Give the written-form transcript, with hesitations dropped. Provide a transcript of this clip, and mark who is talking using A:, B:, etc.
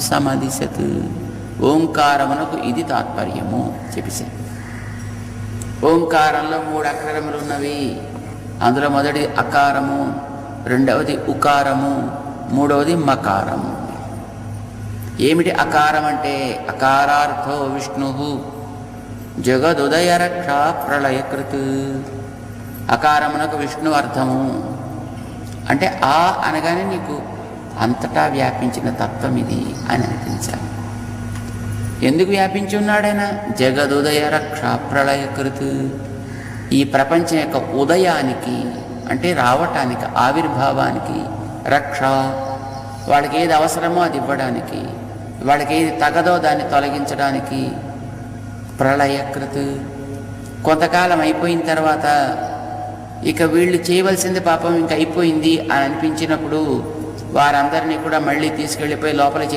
A: సమదిశత్. ఓంకారమునకు ఇది తాత్పర్యము చెప్పేసి. ఓంకారంలో 3 అక్షరములు ఉన్నవి. అందులో మొదటి అకారము, రెండవది ఉకారము, మూడవది మకారము. ఏమిటి అకారం అంటే? అకారార్థో విష్ణు జగదుదయ రక్షా ప్రళయకృత్. అకారమునకు విష్ణు అర్థము అంటే ఆ అనగానే నీకు అంతటా వ్యాపించిన తత్వం ఇది అని అనిపించాలి. ఎందుకు వ్యాపించి ఉన్నాడైనా? జగదుదయ రక్ష ప్రళయకృత్. ఈ ప్రపంచం యొక్క ఉదయానికి అంటే రావటానికి, ఆవిర్భావానికి, రక్ష, వాళ్ళకి ఏది అవసరమో అది ఇవ్వడానికి, వాళ్ళకి ఏది తగదో దాన్ని తొలగించడానికి. ప్రళయకృత్. కొంతకాలం అయిపోయిన తర్వాత ఇక వీళ్ళు చేయవలసింది పాపం ఇంక అయిపోయింది అని అనిపించినప్పుడు వారందరినీ కూడా మళ్ళీ తీసుకెళ్ళిపోయి లోపల